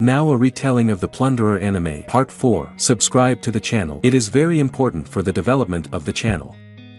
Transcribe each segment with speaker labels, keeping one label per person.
Speaker 1: Now a retelling of the Plunderer anime Part 4. Subscribe to the channel. It is very important for the development of the channel.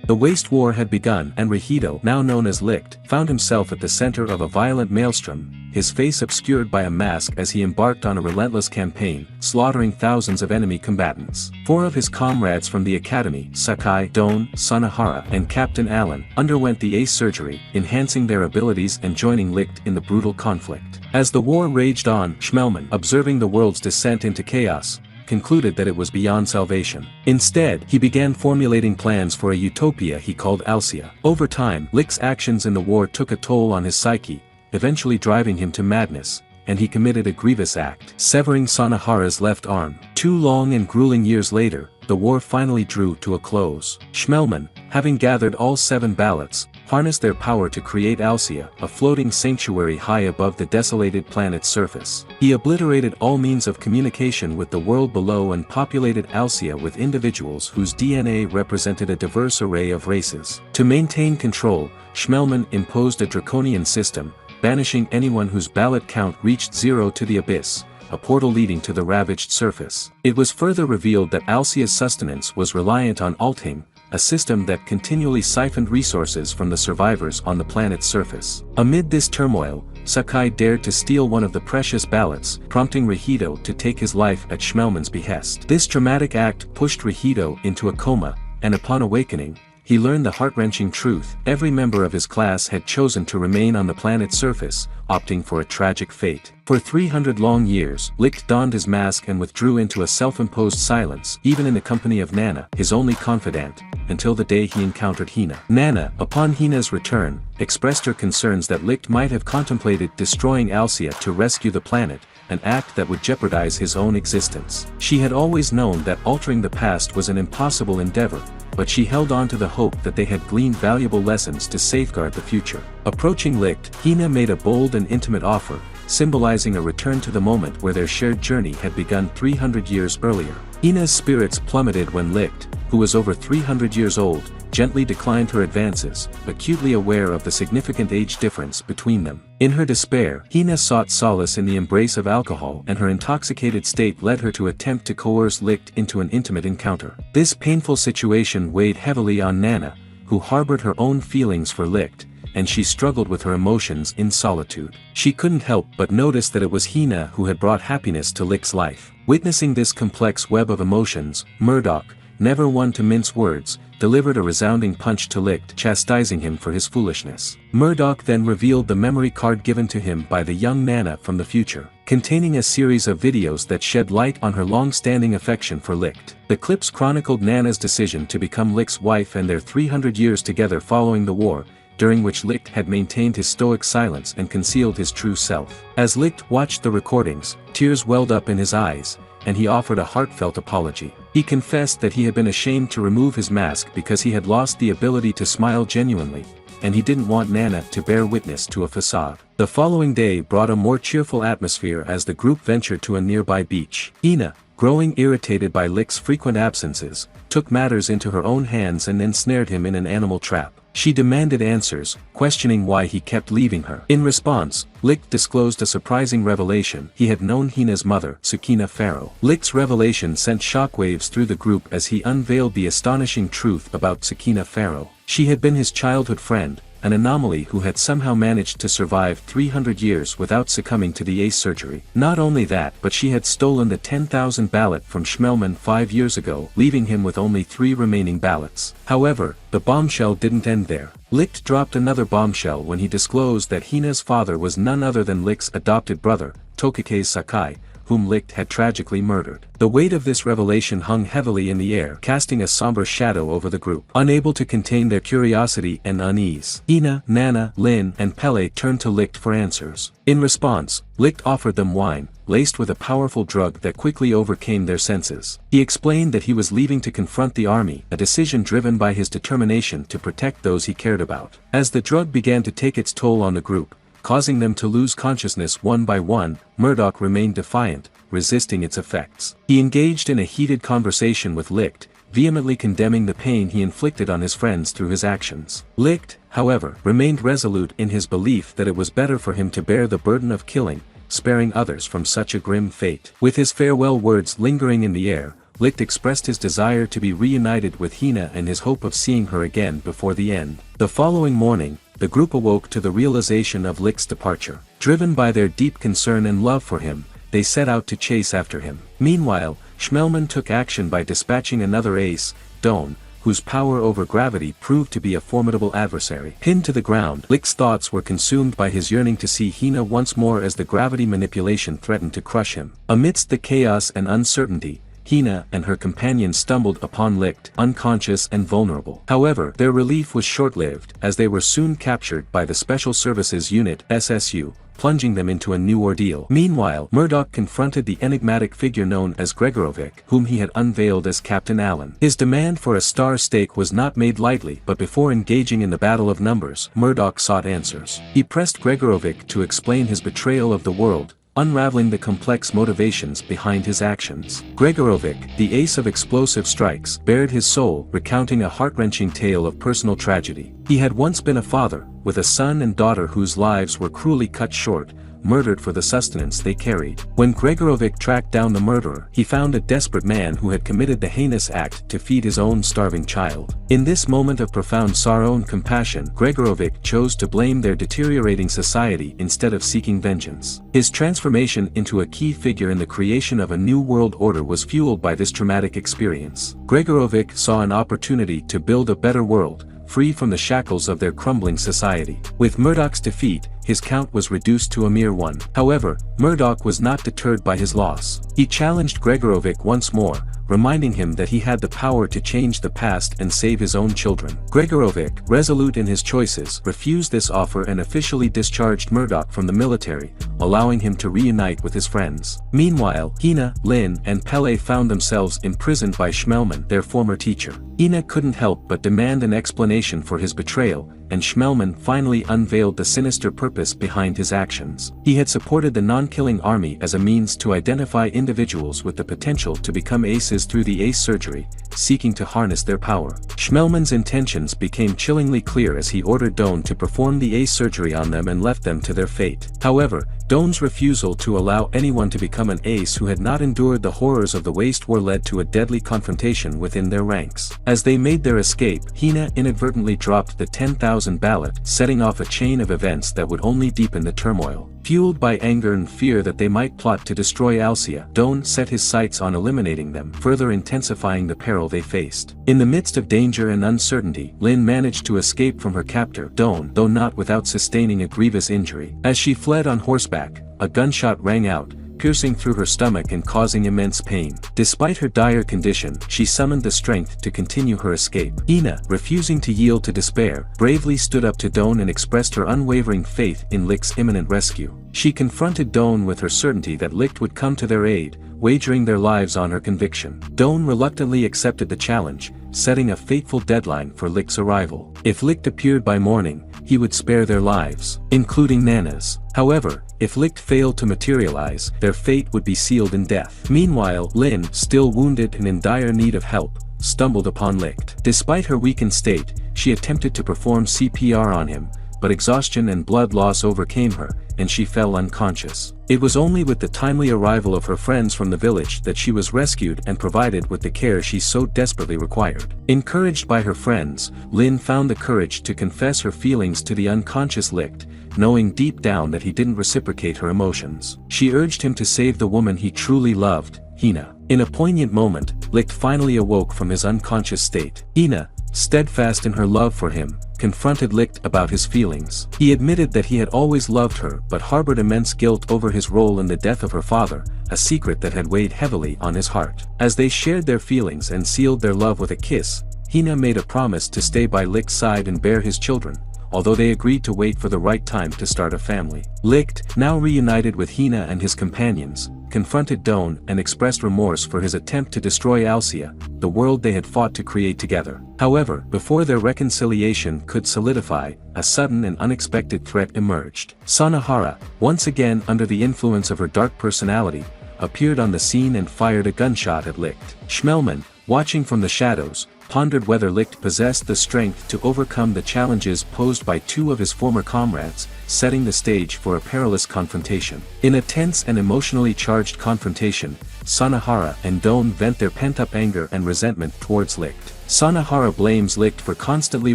Speaker 1: The Waste War had begun and Rehido, now known as Licht, found himself at the center of a violent maelstrom, his face obscured by a mask as he embarked on a relentless campaign, slaughtering thousands of enemy combatants. 4 of his comrades from the academy, Sakai, Don, Sanahara, and Captain Allen, underwent the ace surgery, enhancing their abilities and joining Licht in the brutal conflict. As the war raged on, Shelman, observing the world's descent into chaos, concluded that it was beyond salvation. Instead, he began formulating plans for a utopia he called Alia. Over time, Licht's actions in the war took a toll on his psyche, eventually driving him to madness, and he committed a grievous act, severing Sanahara's left arm. 2 long and grueling years later, the war finally drew to a close. Shelman, having gathered all 7 ballots, harnessed their power to create Alia, a floating sanctuary high above the desolated planet's surface. He obliterated all means of communication with the world below and populated Alia with individuals whose DNA represented a diverse array of races. To maintain control, Shelman imposed a draconian system, banishing anyone whose ballot count reached 0 to the abyss, a portal leading to the ravaged surface. It was further revealed that Alia's sustenance was reliant on alting, a system that continually siphoned resources from the survivors on the planet's surface. Amid this turmoil, Sakai dared to steal one of the precious ballots, prompting Rehido to take his life at Shelman's behest. This dramatic act pushed Rehido into a coma, and upon awakening, he learned the heart-wrenching truth: every member of his class had chosen to remain on the planet's surface, opting for a tragic fate. For 300 long years, Licht donned his mask and withdrew into a self-imposed silence, even in the company of Nana, his only confidant, until the day he encountered Hina. Nana, upon Hina's return, expressed her concerns that Licht might have contemplated destroying Alia to rescue the planet, an act that would jeopardize his own existence. She had always known that altering the past was an impossible endeavor, but she held on to the hope that they had gleaned valuable lessons to safeguard the future. Approaching Licht, Hina made a bold and intimate offer, symbolizing a return to the moment where their shared journey had begun 300 years earlier. Hina's spirits plummeted when Licht, who was over 300 years old, gently declined her advances, acutely aware of the significant age difference between them. In her despair, Hina sought solace in the embrace of alcohol, and her intoxicated state led her to attempt to coerce Licht into an intimate encounter. This painful situation weighed heavily on Nana, who harbored her own feelings for Licht, and she struggled with her emotions in solitude. She couldn't help but notice that it was Hina who had brought happiness to Licht's life. Witnessing this complex web of emotions, Murdoch, never one to mince words, delivered a resounding punch to Licht, chastising him for his foolishness. Murdoch then revealed the memory card given to him by the young Nana from the future, containing a series of videos that shed light on her long-standing affection for Licht. The clips chronicled Nana's decision to become Licht's wife and their 300 years together following the war, during which Licht had maintained his stoic silence and concealed his true self. As Licht watched the recordings, tears welled up in his eyes, and he offered a heartfelt apology. He confessed that he had been ashamed to remove his mask because he had lost the ability to smile genuinely, and he didn't want Nana to bear witness to a facade. The following day brought a more cheerful atmosphere as the group ventured to a nearby beach. Hina, growing irritated by Licht's frequent absences, took matters into her own hands and ensnared him in an animal trap. She demanded answers, questioning why he kept leaving her. In response, Licht disclosed a surprising revelation: he had known Hina's mother, Sakina Pharaoh. Licht's revelation sent shockwaves through the group as he unveiled the astonishing truth about Sakina Pharaoh. She had been his childhood friend, an anomaly who had somehow managed to survive 300 years without succumbing to the ace surgery. Not only that, but she had stolen the 10,000 ballot from Shelman 5 years ago, leaving him with only 3 remaining ballots. However, the bombshell didn't end there. Licht dropped another bombshell when he disclosed that Hina's father was none other than Licht's adopted brother, Tokike Sakai, whom Licht had tragically murdered. The weight of this revelation hung heavily in the air, casting a somber shadow over the group. Unable to contain their curiosity and unease, Hina, Nana, Lin, and Pele turned to Licht for answers. In response, Licht offered them wine, laced with a powerful drug that quickly overcame their senses. He explained that he was leaving to confront the army, a decision driven by his determination to protect those he cared about. As the drug began to take its toll on the group, causing them to lose consciousness one by one, Murdoch remained defiant, resisting its effects. He engaged in a heated conversation with Licht, vehemently condemning the pain he inflicted on his friends through his actions. Licht, however, remained resolute in his belief that it was better for him to bear the burden of killing, sparing others from such a grim fate. With his farewell words lingering in the air, Licht expressed his desire to be reunited with Hina and his hope of seeing her again before the end. The following morning, the group awoke to the realization of Licht's departure. Driven by their deep concern and love for him, they set out to chase after him. Meanwhile, Shelman took action by dispatching another ace, Don, whose power over gravity proved to be a formidable adversary. Pinned to the ground, Licht's thoughts were consumed by his yearning to see Hina once more as the gravity manipulation threatened to crush him. Amidst the chaos and uncertainty, Hina and her companion stumbled upon Licht, unconscious and vulnerable. However, their relief was short-lived, as they were soon captured by the Special Services Unit (SSU), plunging them into a new ordeal. Meanwhile, Murdoch confronted the enigmatic figure known as Gregorovic, whom he had unveiled as Captain Allen. His demand for a star stake was not made lightly, but before engaging in the battle of numbers, Murdoch sought answers. He pressed Gregorovic to explain his betrayal of the world, unraveling the complex motivations behind his actions. Gregorovic, the ace of explosive strikes, bared his soul, recounting a heart-wrenching tale of personal tragedy. He had once been a father, with a son and daughter whose lives were cruelly cut short, murdered for the sustenance they carried. When Gregorovic tracked down the murderer, he found a desperate man who had committed the heinous act to feed his own starving child. In this moment of profound sorrow and compassion, Gregorovic chose to blame their deteriorating society instead of seeking vengeance. His transformation into a key figure in the creation of a new world order was fueled by this traumatic experience. Gregorovic saw an opportunity to build a better world, free from the shackles of their crumbling society. With Murdoch's defeat, his count was reduced to a mere one. However, Murdoch was not deterred by his loss. He challenged Gregorovic once more, reminding him that he had the power to change the past and save his own children. Gregorovic, resolute in his choices, refused this offer and officially discharged Murdoch from the military, allowing him to reunite with his friends. Meanwhile, Hina, Lin, and Pele found themselves imprisoned by Shelman, their former teacher. Hina couldn't help but demand an explanation for his betrayal, and Shelman finally unveiled the sinister purpose behind his actions. He had supported the non-killing army as a means to identify individuals with the potential to become aces through the ace surgery, seeking to harness their power. Shelman's intentions became chillingly clear as he ordered Don to perform the ace surgery on them and left them to their fate. However, Don's refusal to allow anyone to become an ace who had not endured the horrors of the Waste War led to a deadly confrontation within their ranks. As they made their escape, Hina inadvertently dropped the 10,000 ballot, setting off a chain of events that would only deepen the turmoil. Fueled by anger and fear that they might plot to destroy Alia, Don set his sights on eliminating them, further intensifying the peril they faced. In the midst of danger and uncertainty, Lin managed to escape from her captor, Don, though not without sustaining a grievous injury. As she fled on horseback, a gunshot rang out, piercing through her stomach and causing immense pain. Despite her dire condition, she summoned the strength to continue her escape. Hina, refusing to yield to despair, bravely stood up to Don and expressed her unwavering faith in Licht's imminent rescue. She confronted Don with her certainty that Licht would come to their aid, wagering their lives on her conviction. Don reluctantly accepted the challenge, setting a fateful deadline for Licht's arrival. If Licht appeared by morning, he would spare their lives, including Nana's. However, if Licht failed to materialize, their fate would be sealed in death. Meanwhile, Lin, still wounded and in dire need of help, stumbled upon Licht. Despite her weakened state, she attempted to perform CPR on him, but exhaustion and blood loss overcame her, and she fell unconscious. It was only with the timely arrival of her friends from the village that she was rescued and provided with the care she so desperately required. Encouraged by her friends, Lin found the courage to confess her feelings to the unconscious Licht, knowing deep down that he didn't reciprocate her emotions. She urged him to save the woman he truly loved, Hina. In a poignant moment, Licht finally awoke from his unconscious state. Hina, steadfast in her love for him, confronted Licht about his feelings. He admitted that he had always loved her but harbored immense guilt over his role in the death of her father, a secret that had weighed heavily on his heart. As they shared their feelings and sealed their love with a kiss, Hina made a promise to stay by Licht's side and bear his children, although they agreed to wait for the right time to start a family. Licht, now reunited with Hina and his companions, confronted Don and expressed remorse for his attempt to destroy Alia, the world they had fought to create together. However, before their reconciliation could solidify, a sudden and unexpected threat emerged. Sanahara, once again under the influence of her dark personality, appeared on the scene and fired a gunshot at Licht. Shelman, watching from the shadows, pondered whether Licht possessed the strength to overcome the challenges posed by two of his former comrades, setting the stage for a perilous confrontation. In a tense and emotionally charged confrontation, Sanahara and Doan vent their pent-up anger and resentment towards Licht. Sanahara blames Licht for constantly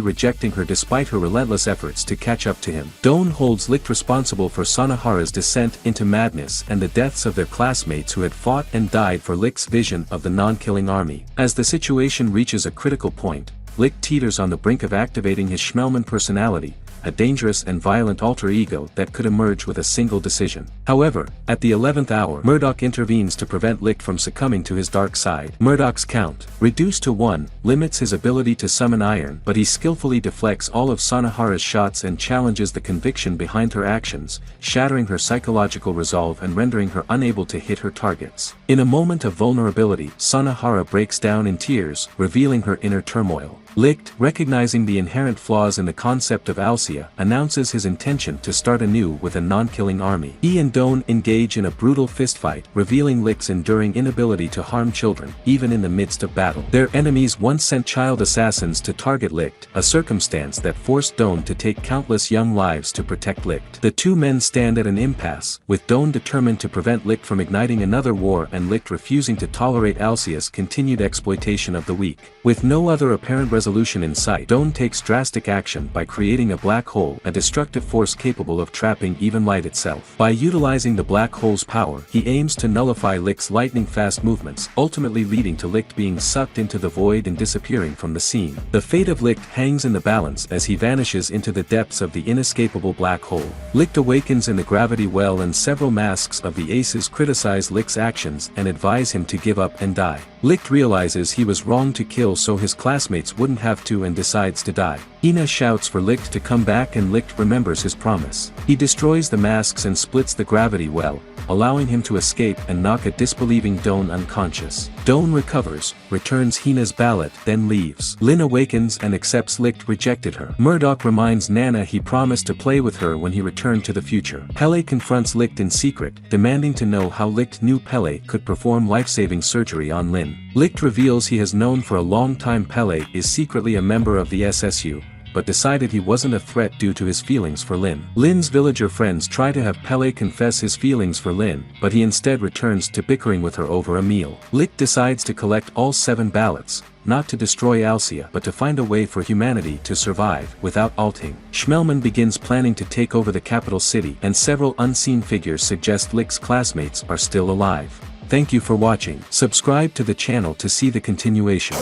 Speaker 1: rejecting her despite her relentless efforts to catch up to him. Doan holds Licht responsible for Sanahara's descent into madness and the deaths of their classmates who had fought and died for Licht's vision of the non-killing army. As the situation reaches a critical point, Licht teeters on the brink of activating his Shelman personality, a dangerous and violent alter ego that could emerge with a single decision. However, at the 11th hour, Murdoch intervenes to prevent Licht from succumbing to his dark side. Murdoch's count, reduced to 1, limits his ability to summon iron, but he skillfully deflects all of Sanahara's shots and challenges the conviction behind her actions, shattering her psychological resolve and rendering her unable to hit her targets. In a moment of vulnerability, Sanahara breaks down in tears, revealing her inner turmoil. Licht, recognizing the inherent flaws in the concept of Alia, announces his intention to start anew with a non-killing army. He and Doan engage in a brutal fistfight, revealing Licht's enduring inability to harm children, even in the midst of battle. Their enemies once sent child assassins to target Licht, a circumstance that forced Doan to take countless young lives to protect Licht. The two men stand at an impasse, with Doan determined to prevent Licht from igniting another war and Licht refusing to tolerate Alia's continued exploitation of the weak. With no other apparent resolution in sight, Doan takes drastic action by creating a black hole, a destructive force capable of trapping even light itself. By utilizing the black hole's power, he aims to nullify Licht's lightning-fast movements, ultimately leading to Licht being sucked into the void and disappearing from the scene. The fate of Licht hangs in the balance as he vanishes into the depths of the inescapable black hole. Licht awakens in the gravity well and several masks of the aces criticize Licht's actions and advise him to give up and die. Licht realizes he was wrong to kill so his classmates wouldn't have to and decides to die. Ina shouts for Licht to come back and Licht remembers his promise. He destroys the masks and splits the gravity well, allowing him to escape and knock a disbelieving Doan unconscious. Doan recovers, returns Hina's ballot, then leaves. Lin awakens and accepts Licht rejected her. Murdoch reminds Nana he promised to play with her when he returned to the future. Pele confronts Licht in secret, demanding to know how Licht knew Pele could perform life-saving surgery on Lin. Licht reveals he has known for a long time Pele is secretly a member of the SSU, but decided he wasn't a threat due to his feelings for Lin. Lin's villager friends try to have Pele confess his feelings for Lin, but he instead returns to bickering with her over a meal. Licht decides to collect all 7 ballots, not to destroy Alia but to find a way for humanity to survive without ulting. Shelman begins planning to take over the capital city and several unseen figures suggest Licht's classmates are still alive. Thank you for watching. Subscribe to the channel to see the continuation.